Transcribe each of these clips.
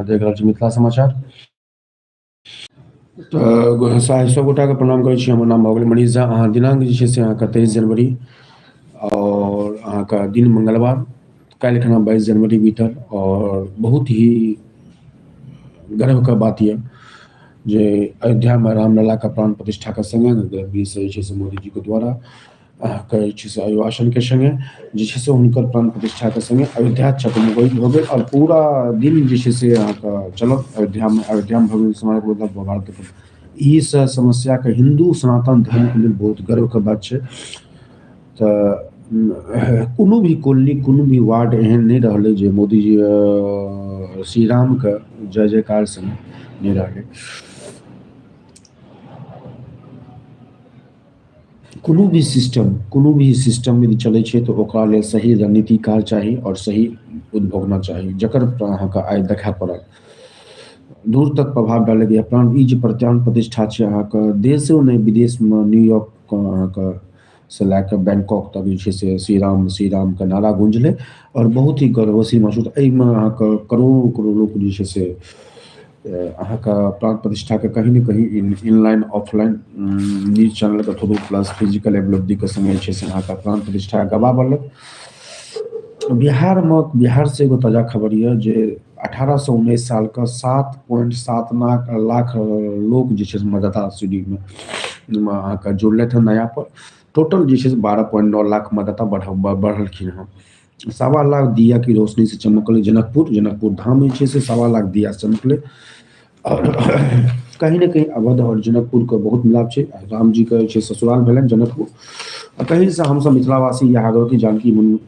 देख रहल छी मिथिला समाचार। तऽ सब गोटाके प्रणाम करै छी। हमर नाम भऽ गेल मनीष झा। अहाँ दिनाङ्क जे छै से अहाँके 23 जनवरी और अहाँके दिन मंगलवार, काल्हि खना 22 जनवरी बीतल और बहुत ही गर्वके बात यऽ जे अयोध्यामे रामललाके प्राण प्रतिष्ठाके सङ्गे जे छै से मोदीजीके द्वारा अहाँके जे छै से अभिभाषणके सङ्गे जे छै से हुनकर प्राण प्रतिष्ठाके सङ्गे अयोध्या चकमगि भऽ गेल और पूरा दिन जे छै से अहाँके चलल अयोध्यामे भव्य समारोह मतलब भारत। ई समस्याके हिन्दू सनातन धर्मके लेल बहुत गर्वके बात छै। तऽ कोनो भी कॉलोनी, कोनो भी वार्ड एहन नहि रहलै जे मोदीजी श्री रामके जय जयकार संगे नहि रहलै। कोनो भी सिस्टम यदि चलै छै तऽ ओकरा लेल सही रणनीतिकार चाही और सही उद्भवना चाही, जकर अहाँके आइ देखाए पड़ल, दूर तक प्रभाव डालैए। प्राण ई जे प्राण प्रतिष्ठा छै अहाँके देशो नहि विदेशमे, न्यूयॉर्क अहाँके से लए कऽ बैंकॉक तक जे छै से श्री रामके नारा गूंजलै और बहुत ही गर्वसी महसूस। एहिमे अहाँके करोड़ों करोड़ लोक जे छै से अहाँके प्राण प्रतिष्ठाके कहीं ने कहीं इनलाइन ऑफलाइन न्यूज चैनलके थ्रू प्लस फिजिकल उपलब्धिके संगे जे छै से अहाँके प्राण प्रतिष्ठा गवाबलक। बिहार से एगो ताजा खबर यऽ जे 18 से 19 साल का 7.7 लाख लोग जे छै से मतदाता सूचीमे अहाँके जुड़लथि हँ नया पर। टोटल जे छै से 12.9 लाख मतदाता बढ़लखिन हँ। 1.25 लाख दिया की रोशनी से चमकले जनकपुर धाम जे छै से 1.25 लाख दिया से चमकले। और कहीं ना कहीं अवध और जनकपुर के बहुत मिलाप छै। राम जी के जे छै ससुराल भेलनि जनकपुर, आ कहीं से हमसब मिथिलावासी इएह आग्रह की जानकी मन्दिर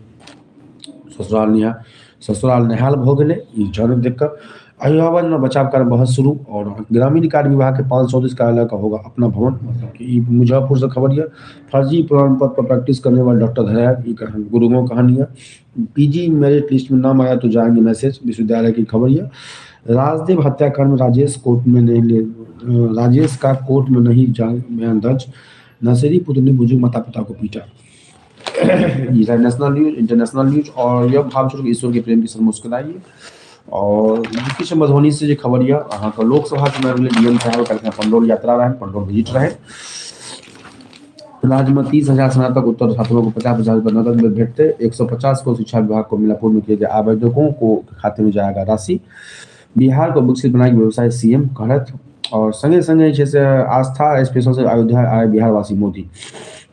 ससुराल नेहाल भऽ गेलै। ई जन्म देख कर अयोध्या में बचाव कार्य बहुत शुरू। और ग्रामीण कार्य विभाग के 534 कार्यालय का होगा अपना भवन। मतलब कि मुजफ्फरपुर से खबर यह फर्जी प्रमाण पत्र पर प्रैक्टिस करने वाले डॉक्टर धराया, ये गुरुओं कहानी है। पीजी मेरिट लिस्ट में नाम आया तो जाएंगे मैसेज, विश्वविद्यालय की खबर यह। राजदेव हत्याकांड में राजेश का कोर्ट में नहीं बयान दर्ज। नशेरी पुत्र ने बुजुर्ग माता पिता को पीटा। ये नेशनल न्यूज, इंटरनेशनल न्यूज। और यह भावचुर ईश्वर के प्रेम की सब मुस्कुराइए। और किछु मधुबनी से जे खबर यऽ अहाँके लोकसभा चुनाव लेल डीएम साहब काल्हि पंडौल यात्रा रहनि, पंडौल विजिट रहे। राज्य में 30,000 स्नातक उत्तर छात्रों को 50,000 रुपये नकद में भेटते। 150 को शिक्षा विभाग को मिलापुर में किए गए आवेदकों को खाते में जाएगा राशि। बिहार को विकसित बनाएगी व्यवसाय सीएम कहत। और संगे संगे जे छै से आस्था स्पेशल से अयोध्या आए बिहारवासी मोदी।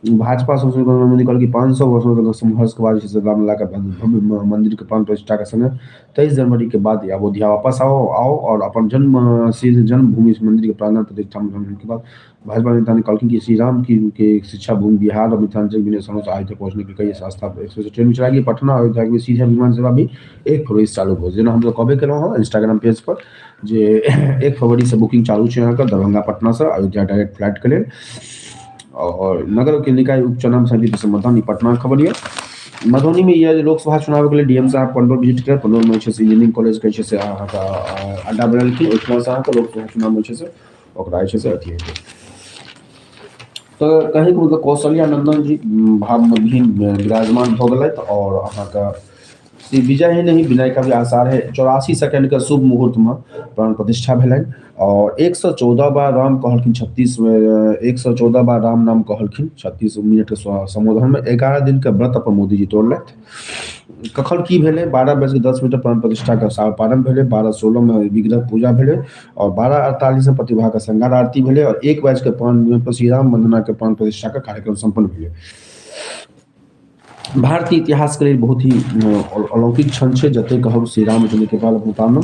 भाजपा संसदीय मोदी कहल कि 500 वर्षों तक संघर्ष के बाद जे छै से रामलला के भव्य मंदिर के प्राण प्रतिष्ठा के संगे 23 जनवरी के बाद अयोध्या वापस आओ और अपन जन्मभूमि मंदिर के प्राण प्रतिष्ठा के बाद भाजपा नेता ने कहलखिन कि श्री राम की शिक्षा भूमि बिहार और मिथिलांचल विनय स्थानों से अयोध्या पहुंचने की कई आस्था एक्सप्रेस ट्रेन चलाएगी। पटना अयोध्या के सीधा विमान सेवा भी 1 फरवरी से चालू हो। जेना हम लोग कहबे केलहुँ हँ इंस्टाग्राम पेज पर जे 1 फरवरी से बुकिंग चालू छै अहाँके दरभंगा पटना से अयोध्या डायरेक्ट फ्लाइट के लेल। और नगर के निकाय उपचुनाव समिति से मतदान पटना खबर यऽ। मधुबनी में यह लोकसभा चुनाव के लिए डीएम साहब पंडौल विजिट कर। पंडौल में इंजीनियरिंग कॉलेज के जे छै से अड्डा बनलखिन। ओहिठाम से अहाँके लोकसभा चुनाव में जे छै से ओकरा जे छै से अथी हेतै। तो कहीं को मतलब कौशल्या नंदन जी भाव में विराजमान भऽ गेलथि। और अहाँके श्री विजय ही नहीं विनय का भी आसार है। 84 सेकंड के शुभ मुहूर्त में प्राण प्रतिष्ठा भेलनि। और 114 बार राम कहलखिन 114 बार राम नाम कहलखिन 36 मिनट के संबोधन में। 11 दिन के व्रत अपन मोदी जी तोड़लथि। कखन की भेलै 12:10 प्राण प्रतिष्ठा के प्रारंभ भेलै। 12:16 में विग्रह पूजा भेलै और 12:48 में प्रतिभा का श्रृंगार आरती भेलै और 1:05 पर श्री राम वंदना के प्राण प्रतिष्ठा का कार्यक्रम संपन्न भेलै। भारतीय इतिहास के लिए बहुत ही अलौकिक क्षण छै। जते कहब श्री रामचंद्र के पाल भूतानम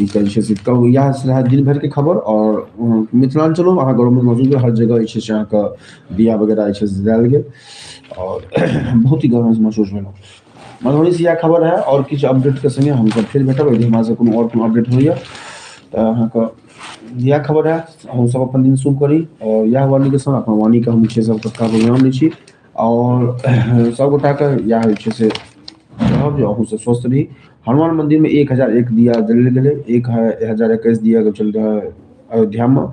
ई जे छै से कहू इएह दिन भर के खबर। और मिथिलांचलो अहाँ गाँव में मौजूद है, हर जगह जे छै से अहाँके दिया वगैरह जे छै से जलायल गेल और बहुत ही गर्व महसूस भेल। मधुबनी से इएह खबर है। और किछु अपडेट के संगे हमसब फिर भेटब। यदि हमरा से कोनो अपडेट होइए तऽ अहाँके इएह खबर है। हमसब अपन दिन शुरू करी और इएह वाणी के संग अपन वाणी के हम जे छै से विराम दै छी। और सब गोटा के इएह जे छै से कहब जे अहूँ से स्वस्थ रही। हनुमान मंदिर में 1001 दिया जलायल गेलै। 1021 दिया चल रहा है अयोध्या में।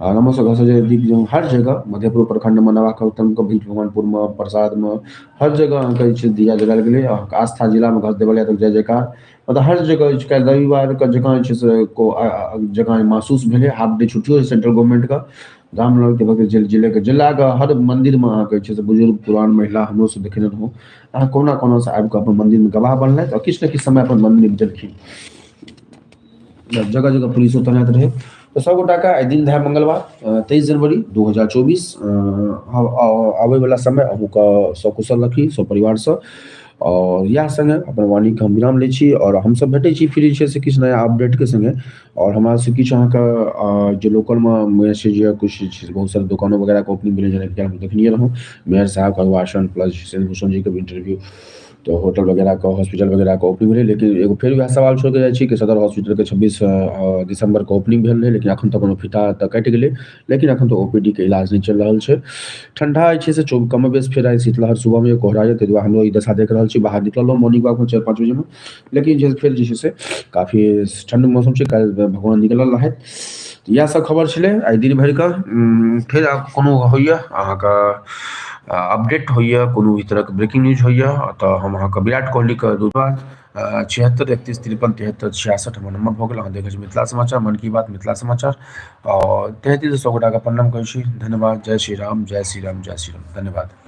नमस्कार घर से जे दीप जो हर जगह मधेपुर प्रखंड में नवाका उत्तम के बीच भगवानपुर में प्रसाद में हर जगह अहाँके जे छै दिया जलायल गेलै। अहाँके आस्था जिला में घर देवल तक जय जयकार, मतलब हर जगह जे काल्हि रविवार के जकाँ जे छै से जकाँ महसूस भेलै। हाफ डे छुट्टियो छै सेंट्रल गवर्नमेंट के। गाम लगके जिला के हर मंदिर में अहाँके जे छै से बुजुर्ग पुरान महिला हमरो सब देखेने रहौं। अहाँ कोना कोना से आबि कऽ अपन मंदिर में गवाह बनलथि और किछु ने किछु समय अपन मंदिर में देलखिन। जगह जगह पुलिसो तैनात रहे। तो सब गोटा का आइ दिन रहे मंगलवार 23 जनवरी 2024। आबे वाला समय अहूँके सकुशल रखी सब परिवार से। और इएह संगे अपन वाणी के हम विराम लै छी और हमसब भेटै छी फिर जे छै से किछु नया अपडेट के संगे। और हमरा से किछु अहाँके जे लोकल में मैसेज या कुछ जे छै से बहुत सारा दुकानों वगैरह के ओपनिंग भेलै, जेना कि हम देखनिए रहौं मेयर साहब के अभिभाषण प्लस शैलेंद्र भूषण जी के भी इंटरव्यू। तो होटल वगैरह का हॉस्पिटल वगैरह का ओपनिंग भेलै, लेकिन एगो फेर वएह सवाल छोड़ के जाइ छी कि सदर हॉस्पिटल के 26 दिसंबर के ओपनिंग भेल रहै, लेकिन एखन तक कोनो फीता तऽ कटि गेलै। लेकिन एखन तो ओपीडी के इलाज नहीं चल रहल छै। ठंडा जे छै से कम बेस फेर आइ शीतलहर सुबह में कोहरा यऽ, ताहि दुआरे हमरो ई दशा देख रहल छी। बाहर निकललहुँ मॉर्निंग वॉक में 4-5 बजे में, लेकिन जे फेर जे छै से काफी ठंड मौसम छै। काल्हि भगवान निकलल रहथि। इएह सब खबर छलै आइ दिन भरि के। फेर कोनो होइए अहाँके अपडेट होइए, कोनो भी तरहके ब्रेकिंग न्यूज होइए तऽ हम अहाँके विराट कोहली के दूरबाद 76 31 53 73 66 हमर नंबर भऽ गेल। अहाँ देखै छी मिथिला समाचार, मन की बात मिथिला समाचार। और 33 सौ गोटा के प्रणाम करै छी। धन्यवाद। जय श्री राम, जय श्री राम, जय श्री राम। धन्यवाद।